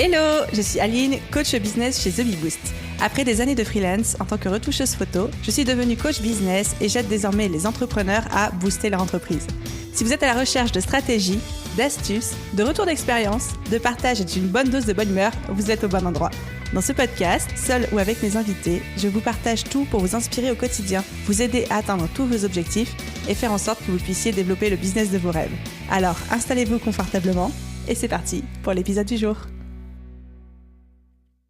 Hello, je suis Aline, coach business chez The Bee Boost. Après des années de freelance en tant que retoucheuse photo, je suis devenue coach business et j'aide désormais les entrepreneurs à booster leur entreprise. Si vous êtes à la recherche de stratégies, d'astuces, de retours d'expérience, de partage et d'une bonne dose de bonne humeur, vous êtes au bon endroit. Dans ce podcast, seul ou avec mes invités, je vous partage tout pour vous inspirer au quotidien, vous aider à atteindre tous vos objectifs et faire en sorte que vous puissiez développer le business de vos rêves. Alors, installez-vous confortablement et c'est parti pour l'épisode du jour.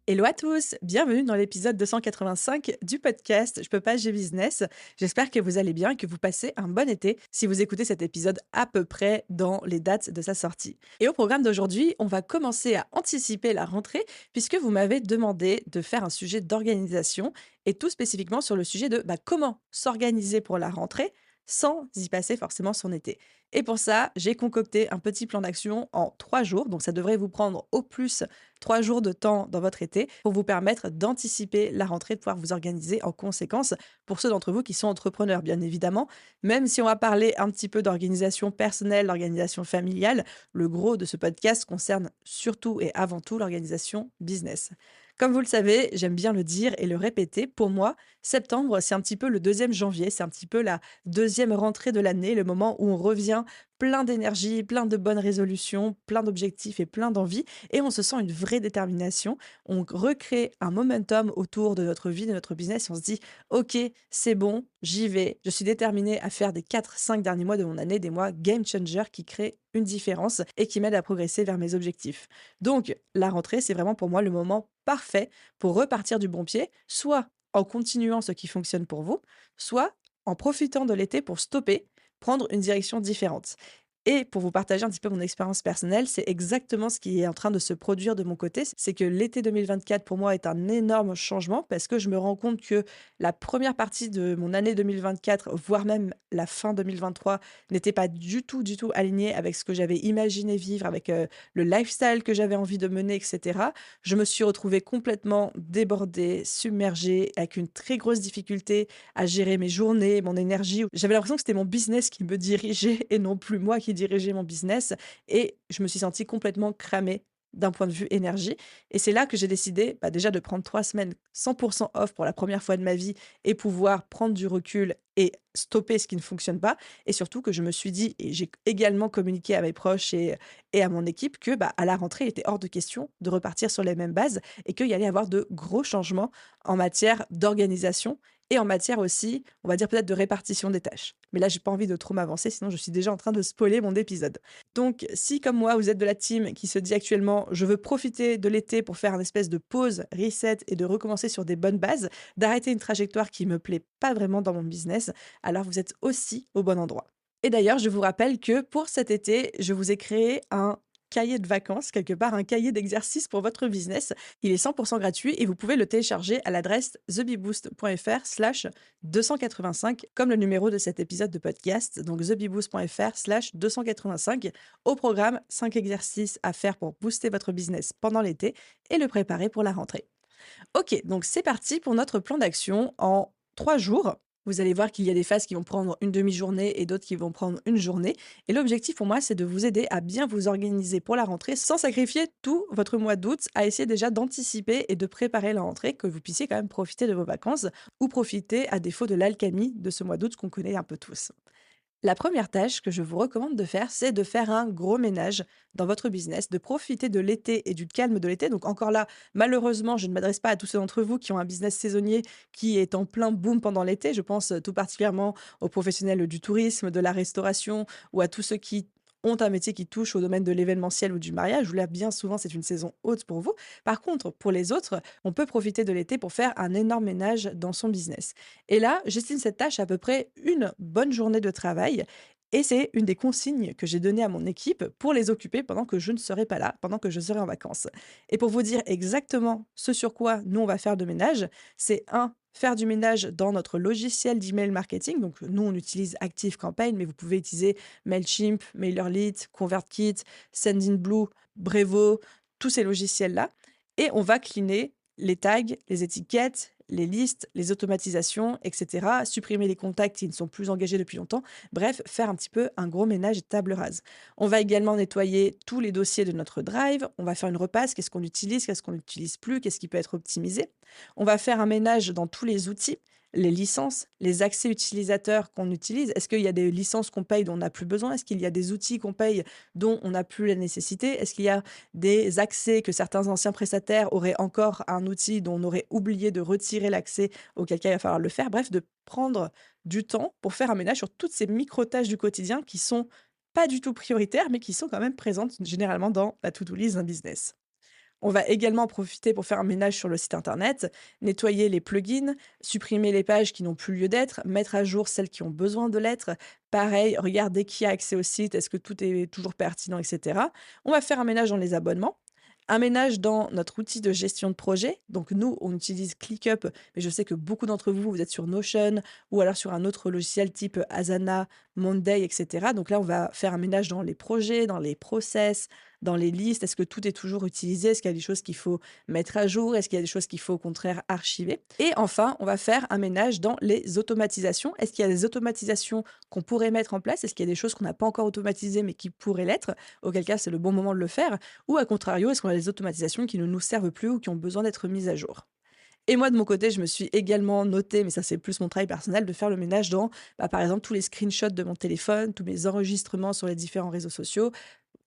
Hello à tous, bienvenue dans l'épisode 285 du podcast Je peux pas, j'ai business. J'espère que vous allez bien et que vous passez un bon été si vous écoutez cet épisode à peu près dans les dates de sa sortie. Et au programme d'aujourd'hui, on va commencer à anticiper la rentrée puisque vous m'avez demandé de faire un sujet d'organisation et tout spécifiquement sur le sujet de comment s'organiser pour la rentrée sans y passer forcément son été. Et pour ça, j'ai concocté un petit plan d'action en 3 jours, donc ça devrait vous prendre au plus 3 jours de temps dans votre été pour vous permettre d'anticiper la rentrée, de pouvoir vous organiser en conséquence pour ceux d'entre vous qui sont entrepreneurs, bien évidemment. Même si on va parler un petit peu d'organisation personnelle, d'organisation familiale, le gros de ce podcast concerne surtout et avant tout l'organisation business. Comme vous le savez, j'aime bien le dire et le répéter. Pour moi, septembre, c'est un petit peu le 2e janvier, c'est un petit peu la deuxième rentrée de l'année, le moment où on revient plein d'énergie, plein de bonnes résolutions, plein d'objectifs et plein d'envies, et on se sent une vraie détermination. On recrée un momentum autour de notre vie, de notre business, et on se dit, OK, c'est bon, j'y vais, je suis déterminée à faire des 4-5 derniers mois de mon année, des mois game changer qui créent une différence et qui m'aident à progresser vers mes objectifs. Donc, la rentrée, c'est vraiment pour moi le moment parfait pour repartir du bon pied, soit en continuant ce qui fonctionne pour vous, soit en profitant de l'été pour stopper, prendre une direction différente. Et pour vous partager un petit peu mon expérience personnelle, c'est exactement ce qui est en train de se produire de mon côté. C'est que l'été 2024, pour moi, est un énorme changement parce que je me rends compte que la première partie de mon année 2024, voire même la fin 2023, n'était pas du tout alignée avec ce que j'avais imaginé vivre, avec le lifestyle que j'avais envie de mener, etc. Je me suis retrouvée complètement débordée, submergée, avec une très grosse difficulté à gérer mes journées, mon énergie. J'avais l'impression que c'était mon business qui me dirigeait et non plus moi qui dirigeais mon business. Et je me suis sentie complètement cramée d'un point de vue énergie. Et c'est là que j'ai décidé déjà de prendre 3 semaines 100% off pour la première fois de ma vie et pouvoir prendre du recul et stopper ce qui ne fonctionne pas. Et surtout que je me suis dit, et j'ai également communiqué à mes proches et à mon équipe, que à la rentrée, il était hors de question de repartir sur les mêmes bases et qu'il y allait y avoir de gros changements en matière d'organisation et en matière aussi, on va dire peut-être de répartition des tâches. Mais là, j'ai pas envie de trop m'avancer, sinon je suis déjà en train de spoiler mon épisode. Donc, si comme moi, vous êtes de la team qui se dit actuellement, je veux profiter de l'été pour faire une espèce de pause, reset et de recommencer sur des bonnes bases, d'arrêter une trajectoire qui me plaît pas vraiment dans mon business, alors vous êtes aussi au bon endroit. Et d'ailleurs, je vous rappelle que pour cet été, je vous ai créé un cahier de vacances, quelque part un cahier d'exercices pour votre business. Il est 100% gratuit et vous pouvez le télécharger à l'adresse thebeboost.fr/285 comme le numéro de cet épisode de podcast, donc thebeboost.fr/285. Au programme, 5 exercices à faire pour booster votre business pendant l'été et le préparer pour la rentrée. Ok, donc c'est parti pour notre plan d'action en 3 jours. Vous allez voir qu'il y a des phases qui vont prendre une demi-journée et d'autres qui vont prendre une journée. Et l'objectif pour moi, c'est de vous aider à bien vous organiser pour la rentrée sans sacrifier tout votre mois d'août, à essayer déjà d'anticiper et de préparer la rentrée, que vous puissiez quand même profiter de vos vacances ou profiter à défaut de l'alchimie de ce mois d'août qu'on connaît un peu tous. La première tâche que je vous recommande de faire, c'est de faire un gros ménage dans votre business, de profiter de l'été et du calme de l'été. Donc encore là, malheureusement, je ne m'adresse pas à tous ceux d'entre vous qui ont un business saisonnier qui est en plein boom pendant l'été. Je pense tout particulièrement aux professionnels du tourisme, de la restauration ou à tous ceux qui ont un métier qui touche au domaine de l'événementiel ou du mariage, où là, bien souvent, c'est une saison haute pour vous. Par contre, pour les autres, on peut profiter de l'été pour faire un énorme ménage dans son business. Et là, j'estime cette tâche à peu près une bonne journée de travail. Et c'est une des consignes que j'ai données à mon équipe pour les occuper pendant que je ne serai pas là, pendant que je serai en vacances. Et pour vous dire exactement ce sur quoi nous on va faire de ménage, c'est faire du ménage dans notre logiciel d'email marketing. Donc nous on utilise ActiveCampaign, mais vous pouvez utiliser Mailchimp, MailerLite, ConvertKit, Sendinblue, Brevo, tous ces logiciels-là. Et on va cleaner les tags, les étiquettes, les listes, les automatisations, etc. Supprimer les contacts qui ne sont plus engagés depuis longtemps. Bref, faire un petit peu un gros ménage et table rase. On va également nettoyer tous les dossiers de notre drive. On va faire une repasse. Qu'est-ce qu'on utilise, qu'est-ce qu'on n'utilise plus, qu'est-ce qui peut être optimisé. On va faire un ménage dans tous les outils, les licences, les accès utilisateurs qu'on utilise. Est-ce qu'il y a des licences qu'on paye dont on n'a plus besoin? Est-ce qu'il y a des outils qu'on paye dont on n'a plus la nécessité? Est-ce qu'il y a des accès que certains anciens prestataires auraient encore un outil dont on aurait oublié de retirer l'accès, auquel cas il va falloir le faire? Bref, de prendre du temps pour faire un ménage sur toutes ces micro-tâches du quotidien qui sont pas du tout prioritaires, mais qui sont quand même présentes généralement dans la to-do list d'un business. On va également profiter pour faire un ménage sur le site internet, nettoyer les plugins, supprimer les pages qui n'ont plus lieu d'être, mettre à jour celles qui ont besoin de l'être. Pareil, regarder qui a accès au site, est-ce que tout est toujours pertinent, etc. On va faire un ménage dans les abonnements. Un ménage dans notre outil de gestion de projet. Donc nous, on utilise ClickUp, mais je sais que beaucoup d'entre vous, vous êtes sur Notion ou alors sur un autre logiciel type Asana, Monday, etc. Donc là, on va faire un ménage dans les projets, dans les process, dans les listes. Est-ce que tout est toujours utilisé? Est-ce qu'il y a des choses qu'il faut mettre à jour? Est-ce qu'il y a des choses qu'il faut au contraire archiver? Et enfin, on va faire un ménage dans les automatisations. Est-ce qu'il y a des automatisations qu'on pourrait mettre en place? Est-ce qu'il y a des choses qu'on n'a pas encore automatisées mais qui pourraient l'être? Auquel cas, c'est le bon moment de le faire. Ou à contrario, est-ce qu'on a des automatisations qui ne nous servent plus ou qui ont besoin d'être mises à jour? Et moi, de mon côté, je me suis également noté, mais ça c'est plus mon travail personnel, de faire le ménage dans, par exemple, tous les screenshots de mon téléphone, tous mes enregistrements sur les différents réseaux sociaux,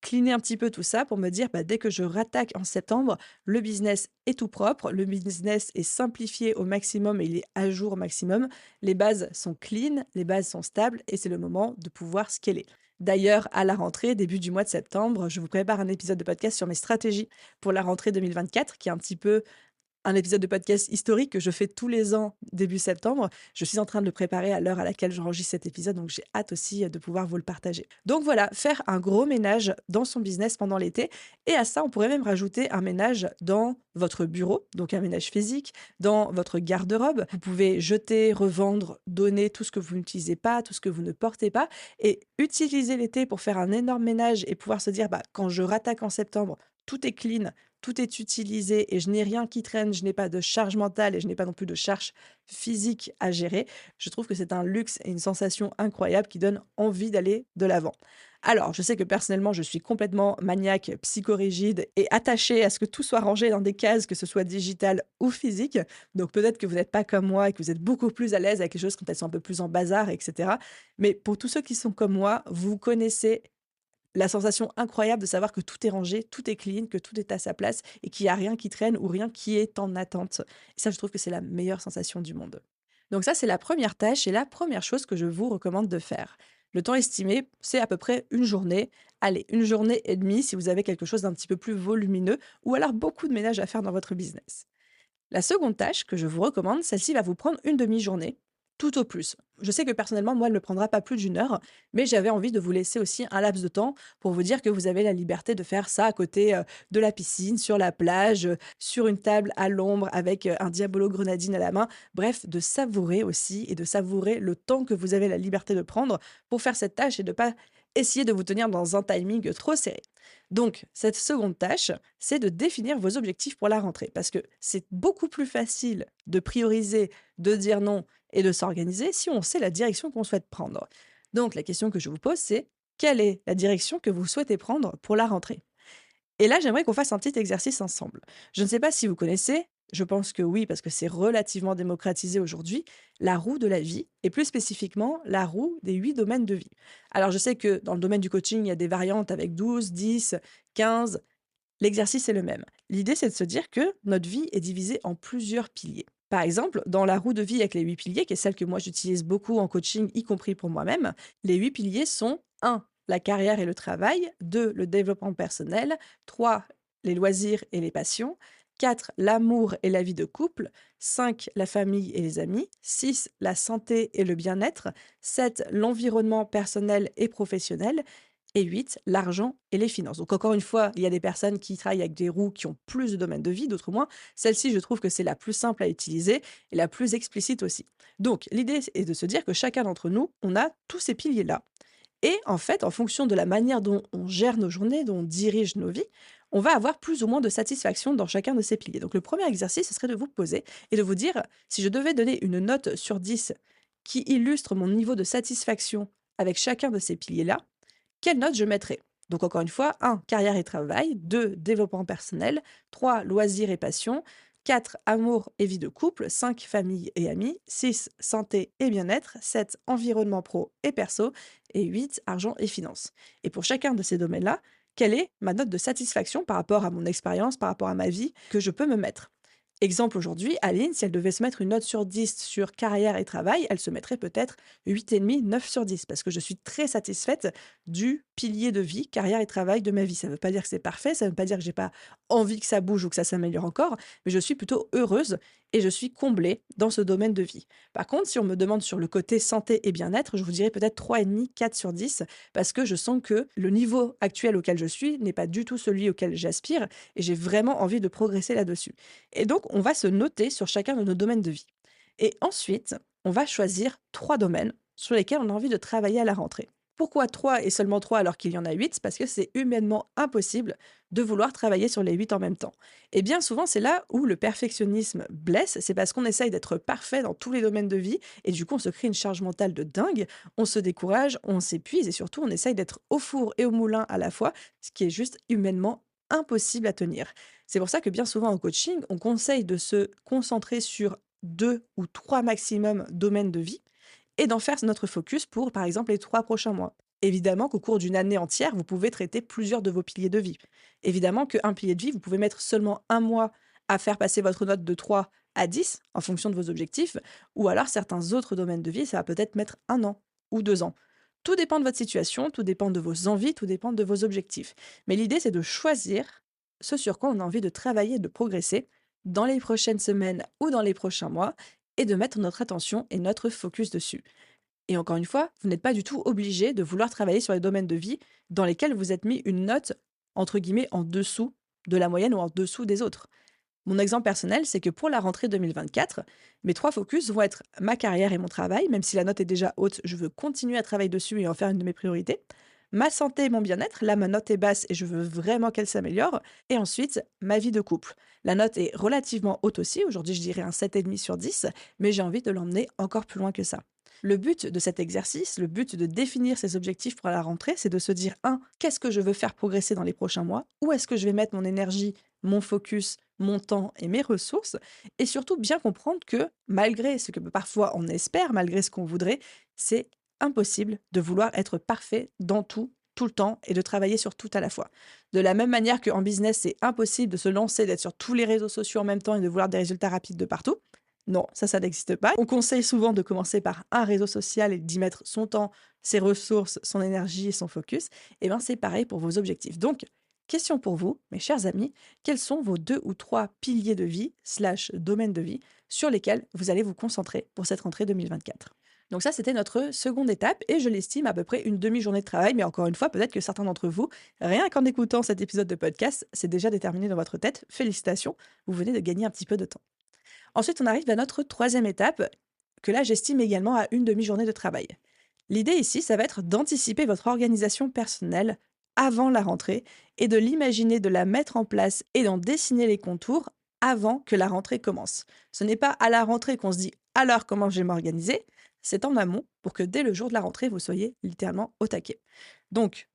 cleaner un petit peu tout ça pour me dire, dès que je rattaque en septembre, le business est tout propre, le business est simplifié au maximum et il est à jour au maximum. Les bases sont clean, les bases sont stables et c'est le moment de pouvoir scaler. D'ailleurs, à la rentrée, début du mois de septembre, je vous prépare un épisode de podcast sur mes stratégies pour la rentrée 2024, qui est un petit peu un épisode de podcast historique que je fais tous les ans début septembre. Je suis en train de le préparer à l'heure à laquelle j'enregistre cet épisode, donc j'ai hâte aussi de pouvoir vous le partager. Donc voilà, faire un gros ménage dans son business pendant l'été. Et à ça, on pourrait même rajouter un ménage dans votre bureau, donc un ménage physique, dans votre garde-robe. Vous pouvez jeter, revendre, donner tout ce que vous n'utilisez pas, tout ce que vous ne portez pas, et utiliser l'été pour faire un énorme ménage et pouvoir se dire, quand je rattaque en septembre, tout est clean, tout est utilisé et je n'ai rien qui traîne, je n'ai pas de charge mentale et je n'ai pas non plus de charge physique à gérer. Je trouve que c'est un luxe et une sensation incroyable qui donne envie d'aller de l'avant. Alors, je sais que personnellement, je suis complètement maniaque, psychorigide et attachée à ce que tout soit rangé dans des cases, que ce soit digital ou physique. Donc peut-être que vous n'êtes pas comme moi et que vous êtes beaucoup plus à l'aise avec les choses quand elles sont un peu plus en bazar, etc. Mais pour tous ceux qui sont comme moi, vous connaissez la sensation incroyable de savoir que tout est rangé, tout est clean, que tout est à sa place et qu'il y a rien qui traîne ou rien qui est en attente. Et ça, je trouve que c'est la meilleure sensation du monde. Donc ça, c'est la première tâche et la première chose que je vous recommande de faire. Le temps estimé, c'est à peu près une journée. Allez, une journée et demie si vous avez quelque chose d'un petit peu plus volumineux ou alors beaucoup de ménage à faire dans votre business. La seconde tâche que je vous recommande, celle-ci va vous prendre une demi-journée, tout au plus. Je sais que personnellement, moi, elle ne me prendra pas plus d'une heure, mais j'avais envie de vous laisser aussi un laps de temps pour vous dire que vous avez la liberté de faire ça à côté de la piscine, sur la plage, sur une table à l'ombre avec un Diabolo grenadine à la main. Bref, de savourer aussi et de savourer le temps que vous avez la liberté de prendre pour faire cette tâche et de ne pas essayer de vous tenir dans un timing trop serré. Donc, cette seconde tâche, c'est de définir vos objectifs pour la rentrée parce que c'est beaucoup plus facile de prioriser, de dire non et de s'organiser si on sait la direction qu'on souhaite prendre. Donc, la question que je vous pose, c'est quelle est la direction que vous souhaitez prendre pour la rentrée? Et là, j'aimerais qu'on fasse un petit exercice ensemble. Je ne sais pas si vous connaissez, je pense que oui, parce que c'est relativement démocratisé aujourd'hui, la roue de la vie, et plus spécifiquement la roue des 8 domaines de vie. Alors, je sais que dans le domaine du coaching, il y a des variantes avec 12, 10, 15. L'exercice est le même. L'idée, c'est de se dire que notre vie est divisée en plusieurs piliers. Par exemple, dans la roue de vie avec les 8 piliers, qui est celle que moi j'utilise beaucoup en coaching, y compris pour moi-même, les 8 piliers sont un, la carrière et le travail, 2, le développement personnel, 3, les loisirs et les passions, 4, l'amour et la vie de couple, 5, la famille et les amis, 6, la santé et le bien-être, 7, l'environnement personnel et professionnel, et 8, l'argent et les finances. Donc encore une fois, il y a des personnes qui travaillent avec des roues qui ont plus de domaines de vie, d'autres moins. Celle-ci, je trouve que c'est la plus simple à utiliser et la plus explicite aussi. Donc l'idée est de se dire que chacun d'entre nous, on a tous ces piliers-là. Et en fait, en fonction de la manière dont on gère nos journées, dont on dirige nos vies, on va avoir plus ou moins de satisfaction dans chacun de ces piliers. Donc le premier exercice, ce serait de vous poser et de vous dire, si je devais donner une note sur 10 qui illustre mon niveau de satisfaction avec chacun de ces piliers-là, quelle note je mettrais? Donc encore une fois, 1, carrière et travail, 2, développement personnel, 3, loisirs et passion, 4, amour et vie de couple, 5, famille et amis, 6, santé et bien-être, 7, environnement pro et perso, et 8, argent et finances. Et pour chacun de ces domaines-là, quelle est ma note de satisfaction par rapport à mon expérience, par rapport à ma vie que je peux me mettre? Exemple aujourd'hui, Aline, si elle devait se mettre une note sur 10 sur carrière et travail, elle se mettrait peut-être 8,5, 9 sur 10 parce que je suis très satisfaite du pilier de vie, carrière et travail de ma vie. Ça ne veut pas dire que c'est parfait, ça ne veut pas dire que j'ai pas envie que ça bouge ou que ça s'améliore encore, mais je suis plutôt heureuse et je suis comblée dans ce domaine de vie. Par contre, si on me demande sur le côté santé et bien-être, je vous dirais peut-être 3,5, 4 sur 10 parce que je sens que le niveau actuel auquel je suis n'est pas du tout celui auquel j'aspire et j'ai vraiment envie de progresser là-dessus. Et donc, on va se noter sur chacun de nos domaines de vie. Et ensuite, on va choisir 3 domaines sur lesquels on a envie de travailler à la rentrée. Pourquoi 3 et seulement 3 alors qu'il y en a 8? Parce que c'est humainement impossible de vouloir travailler sur les 8 en même temps. Et bien souvent, c'est là où le perfectionnisme blesse, c'est parce qu'on essaye d'être parfait dans tous les domaines de vie et du coup, on se crée une charge mentale de dingue, on se décourage, on s'épuise et surtout, on essaye d'être au four et au moulin à la fois, ce qui est juste humainement impossible à tenir. C'est pour ça que bien souvent en coaching, on conseille de se concentrer sur 2 ou 3 maximum domaines de vie et d'en faire notre focus pour, par exemple, les 3 prochains mois. Évidemment qu'au cours d'une année entière, vous pouvez traiter plusieurs de vos piliers de vie. Évidemment qu'un pilier de vie, vous pouvez mettre seulement un mois à faire passer votre note de 3 à 10 en fonction de vos objectifs, ou alors certains autres domaines de vie, ça va peut-être mettre un an ou 2 ans. Tout dépend de votre situation, tout dépend de vos envies, tout dépend de vos objectifs. Mais l'idée, c'est de choisir ce sur quoi on a envie de travailler, de progresser dans les prochaines semaines ou dans les prochains mois, et de mettre notre attention et notre focus dessus. Et encore une fois, vous n'êtes pas du tout obligé de vouloir travailler sur les domaines de vie dans lesquels vous êtes mis une note, entre guillemets, en dessous de la moyenne ou en dessous des autres. Mon exemple personnel, c'est que pour la rentrée 2024, mes 3 focus vont être ma carrière et mon travail, même si la note est déjà haute, je veux continuer à travailler dessus et en faire une de mes priorités. Ma santé et mon bien-être, là ma note est basse et je veux vraiment qu'elle s'améliore. Et ensuite, ma vie de couple. La note est relativement haute aussi, aujourd'hui je dirais un 7,5 sur 10, mais j'ai envie de l'emmener encore plus loin que ça. Le but de cet exercice, le but de définir ses objectifs pour la rentrée, c'est de se dire, un, qu'est-ce que je veux faire progresser dans les prochains mois? Où est-ce que je vais mettre mon énergie, mon focus, mon temps et mes ressources? Et surtout bien comprendre que malgré ce que parfois on espère, malgré ce qu'on voudrait, c'est impossible de vouloir être parfait dans tout, tout le temps et de travailler sur tout à la fois. De la même manière qu'en business, c'est impossible de se lancer, d'être sur tous les réseaux sociaux en même temps et de vouloir des résultats rapides de partout. Non, ça n'existe pas. On conseille souvent de commencer par un réseau social et d'y mettre son temps, ses ressources, son énergie et son focus. Et bien, c'est pareil pour vos objectifs. Donc, question pour vous, mes chers amis, quels sont vos 2 ou 3 piliers de vie slash domaines de vie sur lesquels vous allez vous concentrer pour cette rentrée 2024? Donc ça, c'était notre seconde étape et je l'estime à peu près une demi-journée de travail. Mais encore une fois, peut-être que certains d'entre vous, rien qu'en écoutant cet épisode de podcast, c'est déjà déterminé dans votre tête. Félicitations, vous venez de gagner un petit peu de temps. Ensuite, on arrive à notre troisième étape, que là, j'estime également à une demi-journée de travail. L'idée ici, ça va être d'anticiper votre organisation personnelle avant la rentrée et de l'imaginer, de la mettre en place et d'en dessiner les contours avant que la rentrée commence. Ce n'est pas à la rentrée qu'on se dit alors comment je vais m'organiser, c'est en amont pour que dès le jour de la rentrée, vous soyez littéralement au taquet. Donc,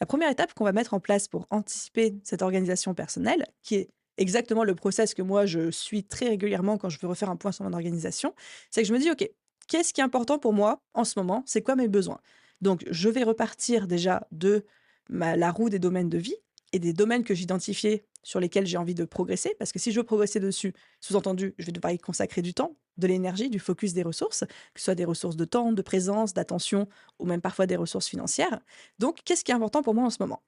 la première étape qu'on va mettre en place pour anticiper cette organisation personnelle, qui est exactement le process que moi je suis très régulièrement quand je veux refaire un point sur mon organisation, c'est que je me dis: «OK, qu'est-ce qui est important pour moi en ce moment? C'est quoi mes besoins?» Donc je vais repartir déjà de la roue des domaines de vie et des domaines que j'ai identifiés sur lesquels j'ai envie de progresser, parce que si je veux progresser dessus, sous-entendu, je vais devoir y consacrer du temps, de l'énergie, du focus, des ressources, que ce soit des ressources de temps, de présence, d'attention ou même parfois des ressources financières. Donc qu'est-ce qui est important pour moi en ce moment?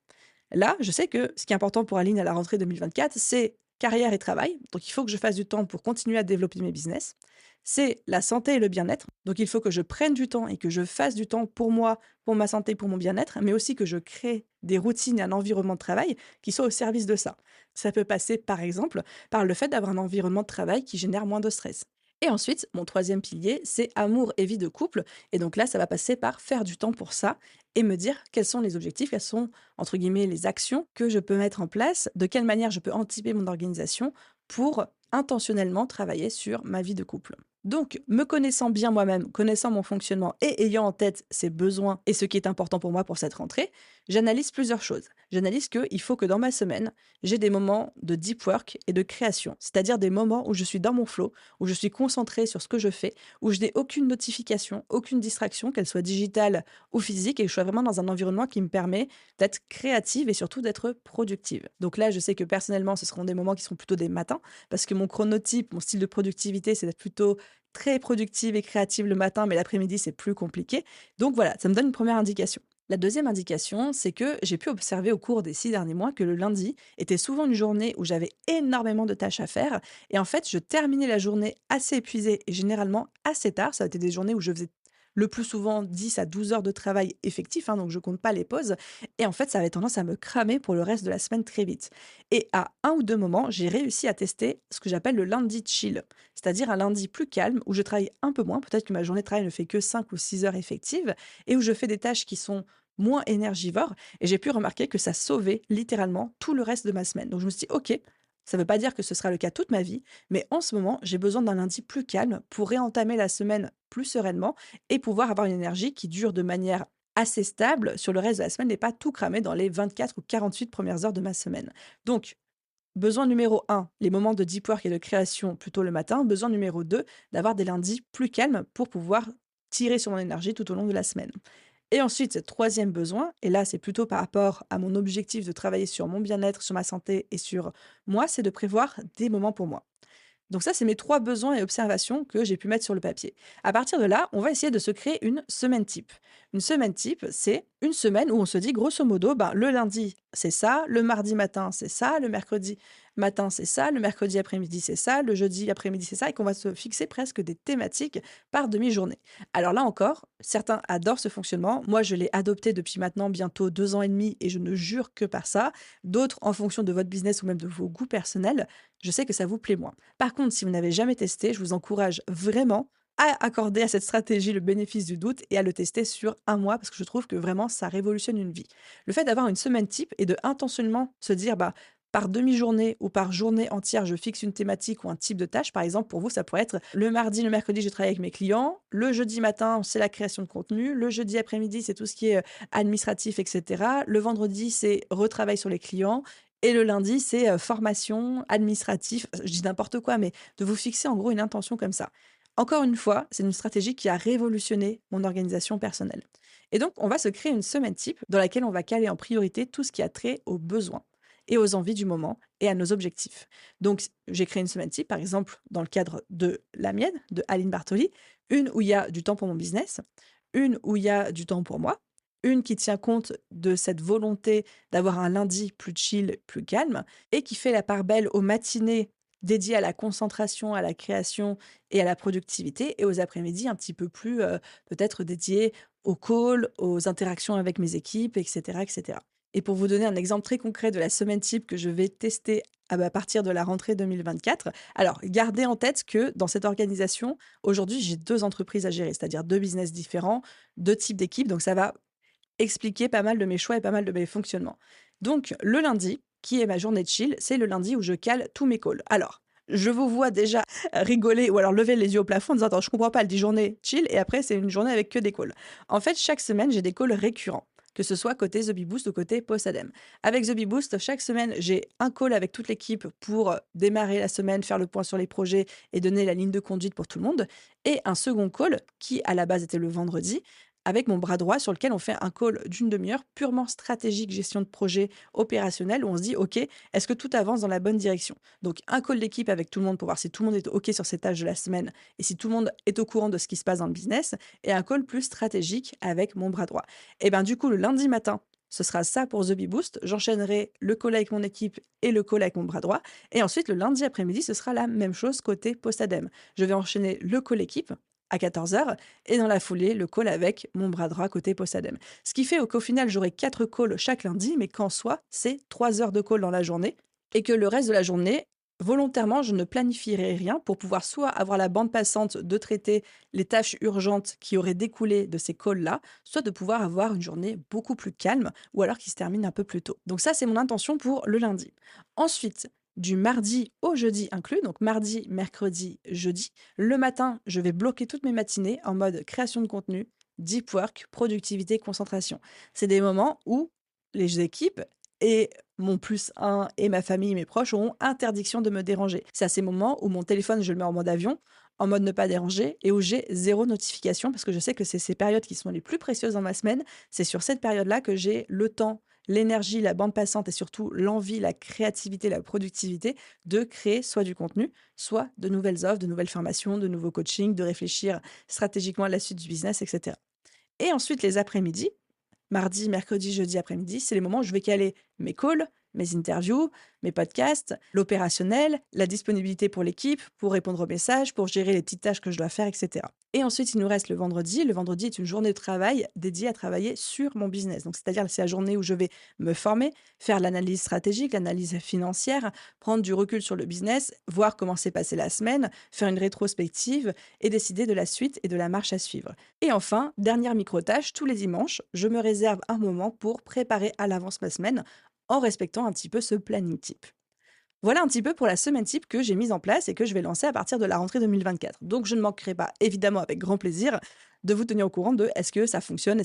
Là, je sais que ce qui est important pour Aline à la rentrée 2024, c'est carrière et travail. Donc, il faut que je fasse du temps pour continuer à développer mes business. C'est la santé et le bien-être. Donc, il faut que je prenne du temps et que je fasse du temps pour moi, pour ma santé, pour mon bien-être, mais aussi que je crée des routines et un environnement de travail qui soient au service de ça. Ça peut passer, par exemple, par le fait d'avoir un environnement de travail qui génère moins de stress. Et ensuite, mon troisième pilier, c'est amour et vie de couple. Et donc là, ça va passer par faire du temps pour ça et me dire quels sont les objectifs, quelles sont, entre guillemets, les actions que je peux mettre en place, de quelle manière je peux anticiper mon organisation pour intentionnellement travailler sur ma vie de couple. Donc, me connaissant bien moi-même, connaissant mon fonctionnement et ayant en tête ses besoins et ce qui est important pour moi pour cette rentrée, j'analyse plusieurs choses. J'analyse qu'il faut que dans ma semaine, j'ai des moments de deep work et de création, c'est-à-dire des moments où je suis dans mon flow, où je suis concentrée sur ce que je fais, où je n'ai aucune notification, aucune distraction, qu'elle soit digitale ou physique, et que je sois vraiment dans un environnement qui me permet d'être créative et surtout d'être productive. Donc là, je sais que personnellement, ce seront des moments qui seront plutôt des matins, parce que mon chronotype, mon style de productivité, c'est d'être plutôt très productive et créative le matin, mais l'après-midi, c'est plus compliqué. Donc voilà, ça me donne une première indication. La deuxième indication, c'est que j'ai pu observer au cours des 6 derniers mois que le lundi était souvent une journée où j'avais énormément de tâches à faire. Et en fait, je terminais la journée assez épuisée et généralement assez tard. Ça a été des journées où je faisais le plus souvent 10 à 12 heures de travail effectif, hein, donc je compte pas les pauses. Et en fait, ça avait tendance à me cramer pour le reste de la semaine très vite. Et à un ou deux moments, j'ai réussi à tester ce que j'appelle le lundi chill, c'est-à-dire un lundi plus calme où je travaille un peu moins. Peut-être que ma journée de travail ne fait que 5 ou 6 heures effectives et où je fais des tâches qui sont moins énergivores. Et j'ai pu remarquer que ça sauvait littéralement tout le reste de ma semaine. Donc je me suis dit, OK, ça ne veut pas dire que ce sera le cas toute ma vie, mais en ce moment, j'ai besoin d'un lundi plus calme pour réentamer la semaine plus sereinement et pouvoir avoir une énergie qui dure de manière assez stable sur le reste de la semaine et pas tout cramer dans les 24 ou 48 premières heures de ma semaine. Donc, besoin numéro un, les moments de deep work et de création plutôt le matin. Besoin numéro 2, d'avoir des lundis plus calmes pour pouvoir tirer sur mon énergie tout au long de la semaine. Et ensuite, troisième besoin, et là c'est plutôt par rapport à mon objectif de travailler sur mon bien-être, sur ma santé et sur moi, c'est de prévoir des moments pour moi. Donc ça, c'est mes 3 besoins et observations que j'ai pu mettre sur le papier. À partir de là, on va essayer de se créer une semaine type. Une semaine type, c'est une semaine où on se dit grosso modo, ben, le lundi, c'est ça, le mardi matin, c'est ça, le mercredi matin, c'est ça, le mercredi après-midi, c'est ça, le jeudi après-midi, c'est ça, et qu'on va se fixer presque des thématiques par demi-journée. Alors là encore, certains adorent ce fonctionnement. Moi, je l'ai adopté depuis maintenant bientôt 2 ans et demi et je ne jure que par ça. D'autres, en fonction de votre business ou même de vos goûts personnels, je sais que ça vous plaît moins. Par contre, si vous n'avez jamais testé, je vous encourage vraiment à accorder à cette stratégie le bénéfice du doute et à le tester sur un mois parce que je trouve que vraiment ça révolutionne une vie. Le fait d'avoir une semaine type et de intentionnellement se dire bah par demi-journée ou par journée entière, je fixe une thématique ou un type de tâche. Par exemple, pour vous, ça pourrait être le mardi, le mercredi, je travaille avec mes clients. Le jeudi matin, c'est la création de contenu. Le jeudi après-midi, c'est tout ce qui est administratif, etc. Le vendredi, c'est retravail sur les clients. Et le lundi, c'est, formation, administratif, je dis n'importe quoi, mais de vous fixer en gros une intention comme ça. Encore une fois, c'est une stratégie qui a révolutionné mon organisation personnelle. Et donc, on va se créer une semaine type dans laquelle on va caler en priorité tout ce qui a trait aux besoins et aux envies du moment et à nos objectifs. Donc, j'ai créé une semaine type, par exemple, dans le cadre de la mienne, de Aline Bartoli, une où il y a du temps pour mon business, une où il y a du temps pour moi, une qui tient compte de cette volonté d'avoir un lundi plus chill, plus calme, et qui fait la part belle aux matinées dédiées à la concentration, à la création et à la productivité, et aux après-midi un petit peu plus peut-être dédiées aux calls, aux interactions avec mes équipes, etc., etc. Et pour vous donner un exemple très concret de la semaine type que je vais tester à partir de la rentrée 2024, alors gardez en tête que dans cette organisation, aujourd'hui, j'ai 2 entreprises à gérer, c'est-à-dire 2 business différents, 2 types d'équipes, donc ça va expliquer pas mal de mes choix et pas mal de mes fonctionnements. Donc le lundi, qui est ma journée de chill, c'est le lundi où je cale tous mes calls. Alors, je vous vois déjà rigoler ou alors lever les yeux au plafond en disant: «Attends, je comprends pas, elle dit journée chill et après c'est une journée avec que des calls». En fait, chaque semaine, j'ai des calls récurrents, que ce soit côté The Bee Boost ou côté Postadem. Avec The Bee Boost, chaque semaine, j'ai un call avec toute l'équipe pour, démarrer la semaine, faire le point sur les projets et donner la ligne de conduite pour tout le monde, et un second call qui, à la base, était le vendredi, avec mon bras droit sur lequel on fait un call d'une demi-heure purement stratégique, gestion de projet opérationnel, où on se dit: «OK, est-ce que tout avance dans la bonne direction?» Donc un call d'équipe avec tout le monde pour voir si tout le monde est OK sur ces tâches de la semaine et si tout le monde est au courant de ce qui se passe dans le business, et un call plus stratégique avec mon bras droit. Et ben, du coup, le lundi matin, ce sera ça pour The Bee Boost. J'enchaînerai le call avec mon équipe et le call avec mon bras droit, et ensuite le lundi après-midi, ce sera la même chose côté Postadem. Je vais enchaîner le call équipe à 14 heures et dans la foulée, le call avec mon bras droit côté Postadem. Ce qui fait qu'au final, j'aurai 4 calls chaque lundi, mais qu'en soi, c'est 3 heures de call dans la journée et que le reste de la journée, Volontairement, je ne planifierai rien pour pouvoir soit avoir la bande passante de traiter les tâches urgentes qui auraient découlé de ces calls-là, soit de pouvoir avoir une journée beaucoup plus calme ou alors qui se termine un peu plus tôt. Donc ça, c'est mon intention pour le lundi. Ensuite, du mardi au jeudi inclus, donc mardi, mercredi, jeudi, le matin, je vais bloquer toutes mes matinées en mode création de contenu, deep work, productivité, concentration. C'est des moments où les équipes et mon plus un et ma famille, mes proches auront interdiction de me déranger. C'est à ces moments où mon téléphone, je le mets en mode avion, en mode ne pas déranger et où j'ai zéro notification parce que je sais que c'est ces périodes qui sont les plus précieuses dans ma semaine. C'est sur cette période-là que j'ai le temps, l'énergie, la bande passante et surtout l'envie, la créativité, la productivité de créer soit du contenu, soit de nouvelles offres, de nouvelles formations, de nouveaux coachings, de réfléchir stratégiquement à la suite du business, etc. Et ensuite, les après-midi, mardi, mercredi, jeudi après-midi, c'est les moments où je vais caler mes calls, mes interviews, mes podcasts, l'opérationnel, la disponibilité pour l'équipe, pour répondre aux messages, pour gérer les petites tâches que je dois faire, etc. Et ensuite, il nous reste le vendredi. Le vendredi est une journée de travail dédiée à travailler sur mon business. Donc, c'est-à-dire, c'est la journée où je vais me former, faire l'analyse stratégique, l'analyse financière, prendre du recul sur le business, voir comment s'est passée la semaine, faire une rétrospective et décider de la suite et de la marche à suivre. Et enfin, dernière micro-tâche, tous les dimanches, je me réserve un moment pour préparer à l'avance ma semaine en respectant un petit peu ce planning type. Voilà un petit peu pour la semaine type que j'ai mise en place et que je vais lancer à partir de la rentrée 2024. Donc je ne manquerai pas, évidemment avec grand plaisir, de vous tenir au courant de est-ce que ça fonctionne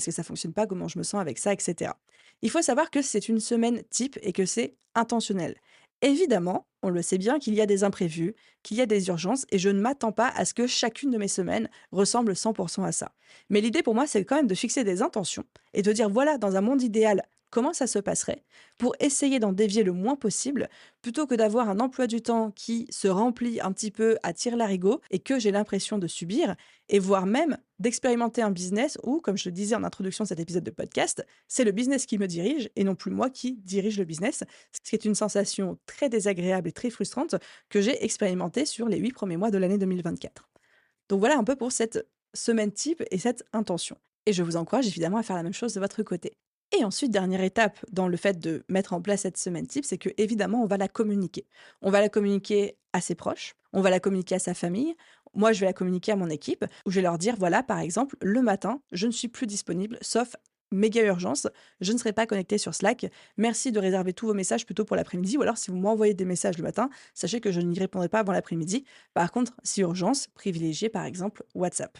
pas, comment je me sens avec ça, etc. Il faut savoir que c'est une semaine type et que c'est intentionnel. Évidemment, on le sait bien qu'il y a des imprévus, qu'il y a des urgences et je ne m'attends pas à ce que chacune de mes semaines ressemble 100% à ça. Mais l'idée pour moi, c'est quand même de fixer des intentions et de dire voilà, dans un monde idéal, comment ça se passerait pour essayer d'en dévier le moins possible plutôt que d'avoir un emploi du temps qui se remplit un petit peu à tire-larigot et que j'ai l'impression de subir, et voire même d'expérimenter un business où, comme je le disais en introduction de cet épisode de podcast, c'est le business qui me dirige et non plus moi qui dirige le business, ce qui est une sensation très désagréable et très frustrante que j'ai expérimentée sur les 8 premiers mois de l'année 2024. Donc voilà un peu pour cette semaine type et cette intention. Et je vous encourage évidemment à faire la même chose de votre côté. Et ensuite, dernière étape dans le fait de mettre en place cette semaine type, c'est que évidemment, on va la communiquer. On va la communiquer à ses proches, on va la communiquer à sa famille. Moi, je vais la communiquer à mon équipe, où je vais leur dire, voilà, par exemple, le matin, je ne suis plus disponible, sauf méga urgence, je ne serai pas connectée sur Slack. Merci de réserver tous vos messages plutôt pour l'après-midi, ou alors si vous m'envoyez des messages le matin, sachez que je n'y répondrai pas avant l'après-midi. Par contre, si urgence, privilégiez par exemple WhatsApp.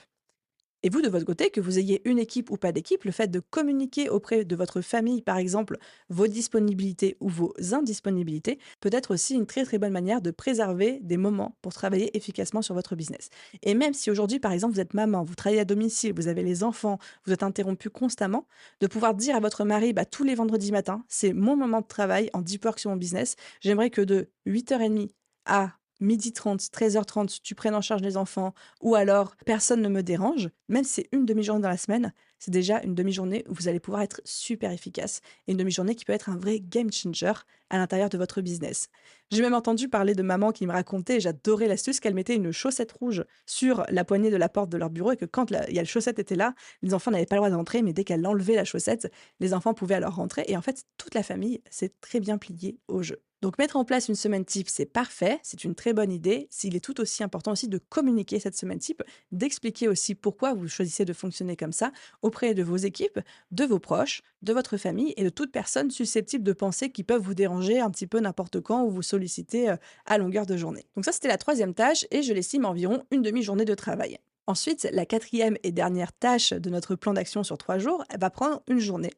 Et vous, de votre côté, que vous ayez une équipe ou pas d'équipe, le fait de communiquer auprès de votre famille, par exemple, vos disponibilités ou vos indisponibilités, peut être aussi une très très bonne manière de préserver des moments pour travailler efficacement sur votre business. Et même si aujourd'hui, par exemple, vous êtes maman, vous travaillez à domicile, vous avez les enfants, vous êtes interrompu constamment, de pouvoir dire à votre mari, bah, tous les vendredis matins, c'est mon moment de travail en deep work sur mon business. J'aimerais que de 8h30 à 12h30, 13h30, tu prennes en charge les enfants, ou alors personne ne me dérange, même si c'est une demi-journée dans la semaine, c'est déjà une demi-journée où vous allez pouvoir être super efficace et une demi-journée qui peut être un vrai game changer à l'intérieur de votre business. J'ai même entendu parler de maman qui me racontait, et j'adorais l'astuce, qu'elle mettait une chaussette rouge sur la poignée de la porte de leur bureau et que quand il y a la chaussette était là, les enfants n'avaient pas le droit d'entrer, mais dès qu'elle enlevait la chaussette, les enfants pouvaient alors rentrer et en fait, toute la famille s'est très bien pliée au jeu. Donc mettre en place une semaine type, c'est parfait, c'est une très bonne idée. S'il est tout aussi important aussi de communiquer cette semaine type, d'expliquer aussi pourquoi vous choisissez de fonctionner comme ça auprès de vos équipes, de vos proches, de votre famille et de toute personne susceptible de penser qu'ils peuvent vous déranger un petit peu n'importe quand ou vous solliciter à longueur de journée. Donc ça, c'était la troisième tâche et je l'estime environ une demi-journée de travail. Ensuite, la quatrième et dernière tâche de notre plan d'action sur 3 jours, elle va prendre une journée.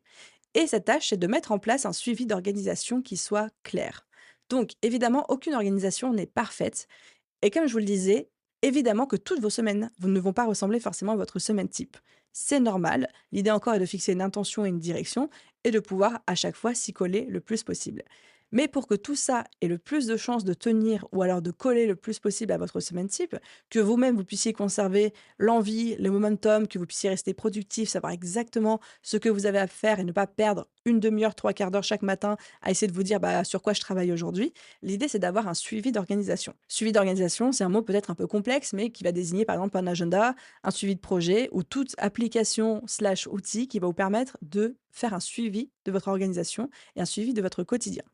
Et cette tâche, c'est de mettre en place un suivi d'organisation qui soit clair. Donc, évidemment, aucune organisation n'est parfaite. Et comme je vous le disais, évidemment que toutes vos semaines vous ne vont pas ressembler forcément à votre semaine type. C'est normal. L'idée encore est de fixer une intention et une direction et de pouvoir à chaque fois s'y coller le plus possible. Mais pour que tout ça ait le plus de chances de tenir ou alors de coller le plus possible à votre semaine type, que vous-même vous puissiez conserver l'envie, le momentum, que vous puissiez rester productif, savoir exactement ce que vous avez à faire et ne pas perdre une demi-heure, 3 quarts d'heure chaque matin à essayer de vous dire bah, sur quoi je travaille aujourd'hui. L'idée, c'est d'avoir un suivi d'organisation. Suivi d'organisation, c'est un mot peut-être un peu complexe, mais qui va désigner par exemple un agenda, un suivi de projet ou toute application slash outil qui va vous permettre de faire un suivi de votre organisation et un suivi de votre quotidien.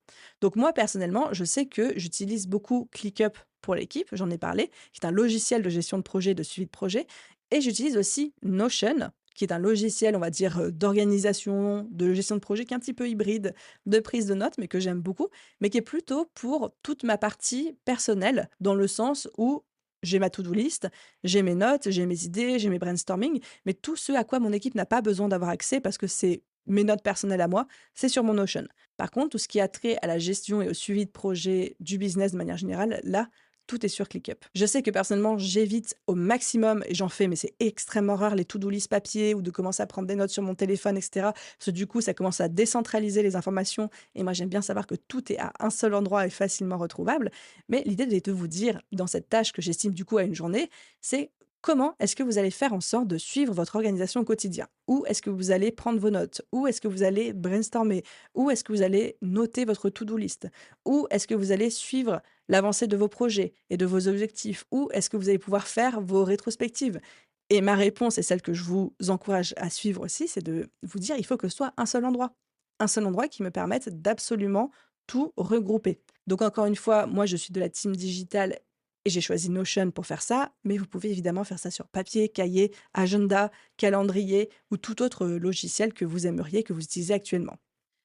Donc moi, personnellement, je sais que j'utilise beaucoup ClickUp pour l'équipe, j'en ai parlé, qui est un logiciel de gestion de projet, de suivi de projet. Et j'utilise aussi Notion, qui est un logiciel, on va dire, d'organisation, de gestion de projet, qui est un petit peu hybride, de prise de notes, mais que j'aime beaucoup, mais qui est plutôt pour toute ma partie personnelle, dans le sens où j'ai ma to-do list, j'ai mes notes, j'ai mes idées, j'ai mes brainstorming, mais tout ce à quoi mon équipe n'a pas besoin d'avoir accès parce que c'est mes notes personnelles à moi, c'est sur mon Notion. Par contre, tout ce qui a trait à la gestion et au suivi de projet du business de manière générale, là, tout est sur ClickUp. Je sais que personnellement, j'évite au maximum, et j'en fais, mais c'est extrêmement rare, les to-do list papier ou de commencer à prendre des notes sur mon téléphone, etc. Parce que du coup, ça commence à décentraliser les informations. Et moi, j'aime bien savoir que tout est à un seul endroit et facilement retrouvable. Mais l'idée est de vous dire, dans cette tâche que j'estime du coup à une journée, c'est comment est-ce que vous allez faire en sorte de suivre votre organisation au quotidien? Où est-ce que vous allez prendre vos notes? Où est-ce que vous allez brainstormer? Où est-ce que vous allez noter votre to-do list? Où est-ce que vous allez suivre l'avancée de vos projets et de vos objectifs? Où est-ce que vous allez pouvoir faire vos rétrospectives? Et ma réponse, et celle que je vous encourage à suivre aussi, c'est de vous dire, il faut que ce soit un seul endroit. Un seul endroit qui me permette d'absolument tout regrouper. Donc encore une fois, moi je suis de la team digitale et j'ai choisi Notion pour faire ça, mais vous pouvez évidemment faire ça sur papier, cahier, agenda, calendrier ou tout autre logiciel que vous aimeriez, que vous utilisez actuellement.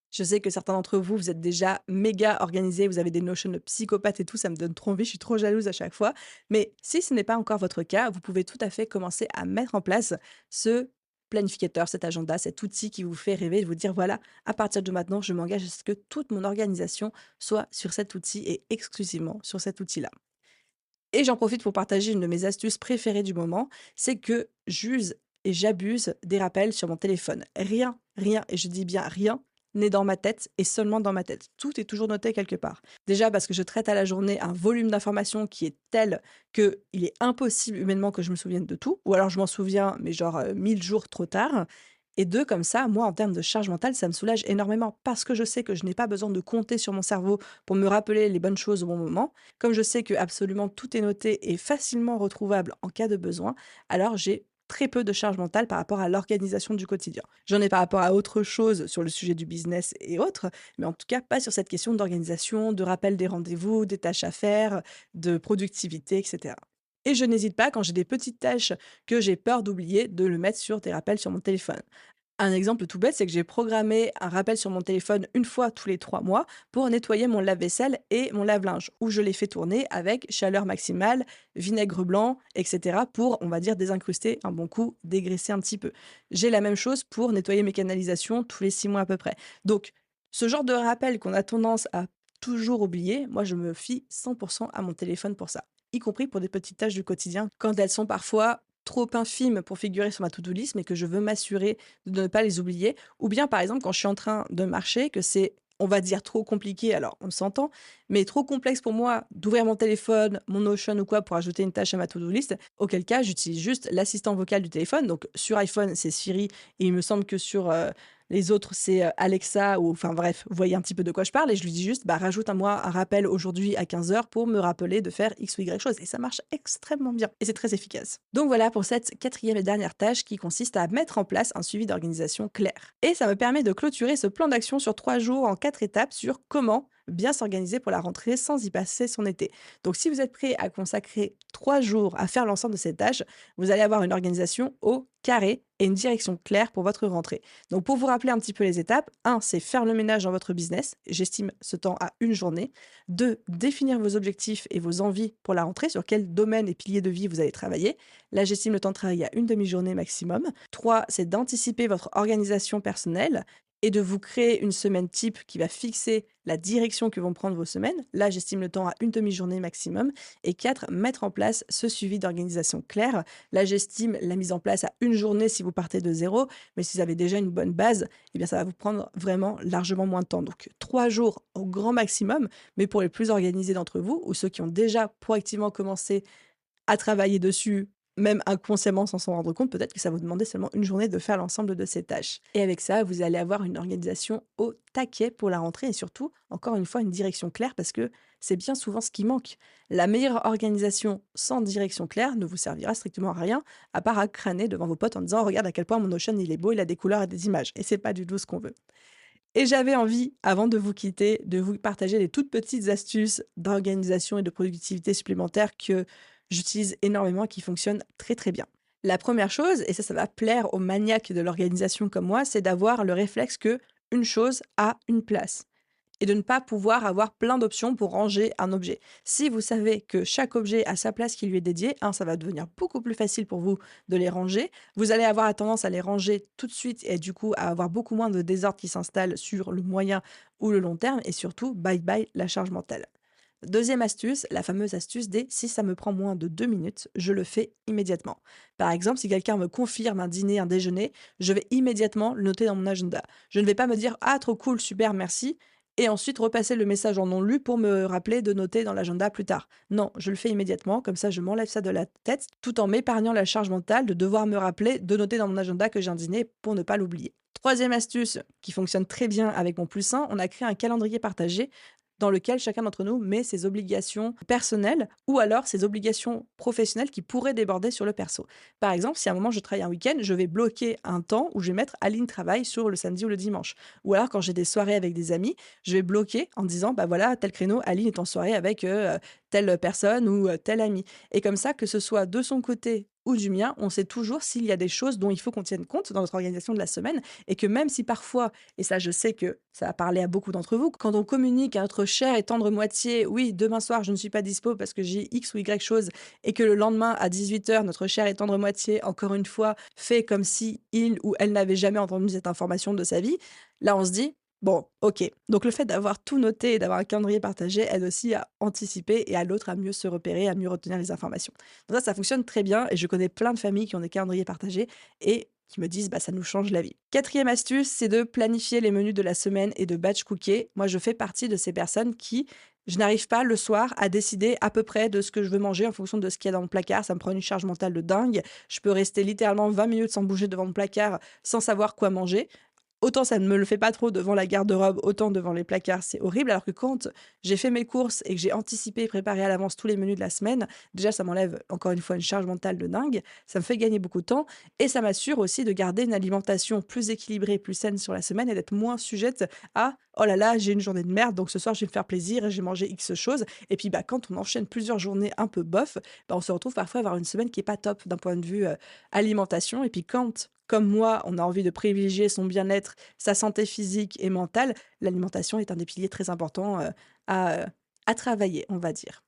Je sais que certains d'entre vous, vous êtes déjà méga organisés, vous avez des notions de psychopathe et tout, ça me donne trop envie, je suis trop jalouse à chaque fois. Mais si ce n'est pas encore votre cas, vous pouvez tout à fait commencer à mettre en place ce planificateur, cet agenda, cet outil qui vous fait rêver, de vous dire voilà, à partir de maintenant, je m'engage à ce que toute mon organisation soit sur cet outil et exclusivement sur cet outil-là. Et j'en profite pour partager une de mes astuces préférées du moment, c'est que j'use et j'abuse des rappels sur mon téléphone. Rien, rien, et je dis bien rien, n'est dans ma tête et seulement dans ma tête. Tout est toujours noté quelque part. Déjà parce que je traite à la journée un volume d'informations qui est tel qu'il est impossible humainement que je me souvienne de tout, ou alors je m'en souviens, mais genre 1000 jours trop tard. Et deux, comme ça, moi, en termes de charge mentale, ça me soulage énormément parce que je sais que je n'ai pas besoin de compter sur mon cerveau pour me rappeler les bonnes choses au bon moment. Comme je sais que absolument tout est noté et facilement retrouvable en cas de besoin, alors j'ai très peu de charge mentale par rapport à l'organisation du quotidien. J'en ai par rapport à autre chose sur le sujet du business et autres, mais en tout cas pas sur cette question d'organisation, de rappel des rendez-vous, des tâches à faire, de productivité, etc. Et je n'hésite pas, quand j'ai des petites tâches que j'ai peur d'oublier, de le mettre sur des rappels sur mon téléphone. Un exemple tout bête, c'est que j'ai programmé un rappel sur mon téléphone une fois tous les 3 mois pour nettoyer mon lave-vaisselle et mon lave-linge, où je les fais tourner avec chaleur maximale, vinaigre blanc, etc. pour, on va dire, désincruster un bon coup, dégraisser un petit peu. J'ai la même chose pour nettoyer mes canalisations tous les 6 mois à peu près. Donc, ce genre de rappel qu'on a tendance à toujours oublier, moi je me fie 100% à mon téléphone pour ça, y compris pour des petites tâches du quotidien, quand elles sont parfois trop infimes pour figurer sur ma to-do list, mais que je veux m'assurer de ne pas les oublier. Ou bien, par exemple, quand je suis en train de marcher, que c'est, on va dire, trop compliqué, alors on s'entend, mais trop complexe pour moi d'ouvrir mon téléphone, mon Notion ou quoi pour ajouter une tâche à ma to-do list, auquel cas j'utilise juste l'assistant vocal du téléphone. Donc sur iPhone, c'est Siri, et il me semble que sur les autres, c'est Alexa, ou enfin bref, vous voyez un petit peu de quoi je parle, et je lui dis juste, bah, rajoute à moi un rappel aujourd'hui à 15 heures pour me rappeler de faire X ou Y chose. Et ça marche extrêmement bien, et c'est très efficace. Donc voilà pour cette quatrième et dernière tâche qui consiste à mettre en place un suivi d'organisation clair. Et ça me permet de clôturer ce plan d'action sur 3 jours en 4 étapes sur comment bien s'organiser pour la rentrée sans y passer son été. Donc si vous êtes prêt à consacrer 3 jours à faire l'ensemble de ces tâches, vous allez avoir une organisation au carré et une direction claire pour votre rentrée. Donc pour vous rappeler un petit peu les étapes, 1, c'est faire le ménage dans votre business. J'estime ce temps à une journée. 2, définir vos objectifs et vos envies pour la rentrée, sur quel domaine et pilier de vie vous allez travailler. Là, j'estime le temps de travail à une demi-journée maximum. 3, c'est d'anticiper votre organisation personnelle et de vous créer une semaine type qui va fixer la direction que vont prendre vos semaines. Là, j'estime le temps à une demi-journée maximum. Et 4, mettre en place ce suivi d'organisation claire. Là, j'estime la mise en place à une journée si vous partez de zéro, mais si vous avez déjà une bonne base, eh bien, ça va vous prendre vraiment largement moins de temps. Donc, 3 jours au grand maximum, mais pour les plus organisés d'entre vous, ou ceux qui ont déjà proactivement commencé à travailler dessus même inconsciemment sans s'en rendre compte, peut-être que ça va vous demander seulement une journée de faire l'ensemble de ces tâches. Et avec ça, vous allez avoir une organisation au taquet pour la rentrée et surtout, encore une fois, une direction claire parce que c'est bien souvent ce qui manque. La meilleure organisation sans direction claire ne vous servira strictement à rien, à part à crâner devant vos potes en disant «Regarde à quel point mon Notion il est beau, il a des couleurs et des images». Et c'est pas du tout ce qu'on veut. Et j'avais envie, avant de vous quitter, de vous partager des toutes petites astuces d'organisation et de productivité supplémentaires que j'utilise énormément et qui fonctionnent très très bien. La première chose, et ça va plaire aux maniaques de l'organisation comme moi, c'est d'avoir le réflexe que une chose a une place et de ne pas pouvoir avoir plein d'options pour ranger un objet. Si vous savez que chaque objet a sa place qui lui est dédiée, ça va devenir beaucoup plus facile pour vous de les ranger. Vous allez avoir la tendance à les ranger tout de suite et du coup à avoir beaucoup moins de désordre qui s'installe sur le moyen ou le long terme et surtout, bye bye la charge mentale. Deuxième astuce, la fameuse astuce des si ça me prend moins de 2 minutes, je le fais immédiatement. Par exemple, si quelqu'un me confirme un dîner, un déjeuner, je vais immédiatement le noter dans mon agenda. Je ne vais pas me dire ah trop cool, super, merci, et ensuite repasser le message en non lu pour me rappeler de noter dans l'agenda plus tard. Non, je le fais immédiatement, comme ça je m'enlève ça de la tête, tout en m'épargnant la charge mentale de devoir me rappeler de noter dans mon agenda que j'ai un dîner pour ne pas l'oublier. Troisième astuce qui fonctionne très bien avec mon plus 1, on a créé un calendrier partagé dans lequel chacun d'entre nous met ses obligations personnelles ou alors ses obligations professionnelles qui pourraient déborder sur le perso. Par exemple, si à un moment je travaille un week-end, je vais bloquer un temps où je vais mettre Aline travail sur le samedi ou le dimanche. Ou alors quand j'ai des soirées avec des amis, je vais bloquer en disant bah voilà, tel créneau, Aline est en soirée avec telle personne ou tel ami. Et comme ça, que ce soit de son côté ou du mien, on sait toujours s'il y a des choses dont il faut qu'on tienne compte dans notre organisation de la semaine et que même si parfois, et ça je sais que ça a parlé à beaucoup d'entre vous, quand on communique à notre chère et tendre moitié, oui, demain soir je ne suis pas dispo parce que j'ai X ou Y chose et que le lendemain à 18 h, notre chère et tendre moitié, encore une fois, fait comme si il ou elle n'avait jamais entendu cette information de sa vie, là on se dit, bon, OK. Donc le fait d'avoir tout noté et d'avoir un calendrier partagé aide aussi à anticiper et à l'autre à mieux se repérer, à mieux retenir les informations. Donc ça fonctionne très bien et je connais plein de familles qui ont des calendriers partagés et qui me disent: «Bah, ça nous change la vie». Quatrième astuce, c'est de planifier les menus de la semaine et de batch cooker. Moi, je fais partie de ces personnes qui je n'arrive pas le soir à décider à peu près de ce que je veux manger en fonction de ce qu'il y a dans mon placard. Ça me prend une charge mentale de dingue. Je peux rester littéralement 20 minutes sans bouger devant mon placard, sans savoir quoi manger. Autant ça ne me le fait pas trop devant la garde-robe, autant devant les placards, c'est horrible. Alors que quand j'ai fait mes courses et que j'ai anticipé et préparé à l'avance tous les menus de la semaine, déjà ça m'enlève encore une fois une charge mentale de dingue, ça me fait gagner beaucoup de temps et ça m'assure aussi de garder une alimentation plus équilibrée, plus saine sur la semaine et d'être moins sujette à oh là là, j'ai une journée de merde, donc ce soir je vais me faire plaisir et j'ai mangé X choses. Et puis bah, quand on enchaîne plusieurs journées un peu bof, bah, on se retrouve parfois à avoir une semaine qui est pas top d'un point de vue alimentation. Et puis quand comme moi, on a envie de privilégier son bien-être, sa santé physique et mentale, l'alimentation est un des piliers très importants, à travailler, on va dire.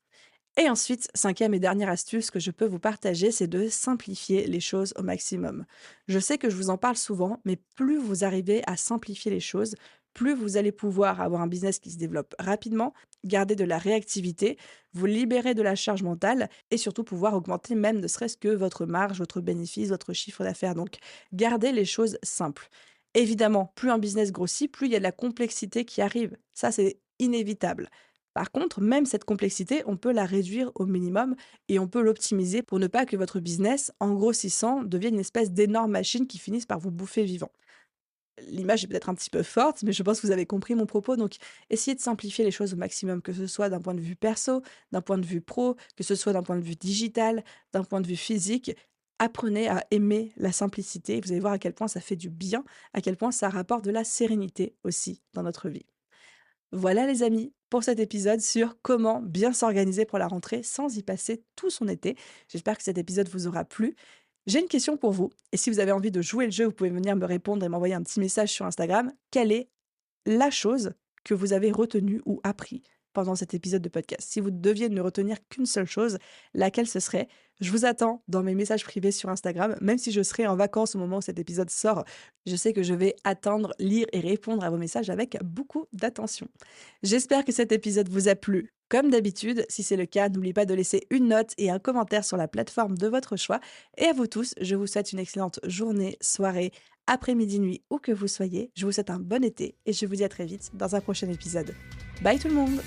Et ensuite, cinquième et dernière astuce que je peux vous partager, c'est de simplifier les choses au maximum. Je sais que je vous en parle souvent, mais plus vous arrivez à simplifier les choses, plus vous allez pouvoir avoir un business qui se développe rapidement, garder de la réactivité, vous libérer de la charge mentale et surtout pouvoir augmenter même ne serait-ce que votre marge, votre bénéfice, votre chiffre d'affaires. Donc, gardez les choses simples. Évidemment, plus un business grossit, plus il y a de la complexité qui arrive. Ça, c'est inévitable. Par contre, même cette complexité, on peut la réduire au minimum et on peut l'optimiser pour ne pas que votre business, en grossissant, devienne une espèce d'énorme machine qui finisse par vous bouffer vivant. L'image est peut-être un petit peu forte, mais je pense que vous avez compris mon propos. Donc, essayez de simplifier les choses au maximum, que ce soit d'un point de vue perso, d'un point de vue pro, que ce soit d'un point de vue digital, d'un point de vue physique. Apprenez à aimer la simplicité. Vous allez voir à quel point ça fait du bien, à quel point ça rapporte de la sérénité aussi dans notre vie. Voilà les amis, pour cet épisode sur comment bien s'organiser pour la rentrée sans y passer tout son été. J'espère que cet épisode vous aura plu. J'ai une question pour vous, et si vous avez envie de jouer le jeu, vous pouvez venir me répondre et m'envoyer un petit message sur Instagram. Quelle est la chose que vous avez retenue ou appris pendant cet épisode de podcast? Si vous deviez ne retenir qu'une seule chose, laquelle ce serait? Je vous attends dans mes messages privés sur Instagram, même si je serai en vacances au moment où cet épisode sort. Je sais que je vais attendre, lire et répondre à vos messages avec beaucoup d'attention. J'espère que cet épisode vous a plu. Comme d'habitude, si c'est le cas, n'oubliez pas de laisser une note et un commentaire sur la plateforme de votre choix. Et à vous tous, je vous souhaite une excellente journée, soirée, après-midi, nuit, où que vous soyez. Je vous souhaite un bon été et je vous dis à très vite dans un prochain épisode. Bye tout le monde!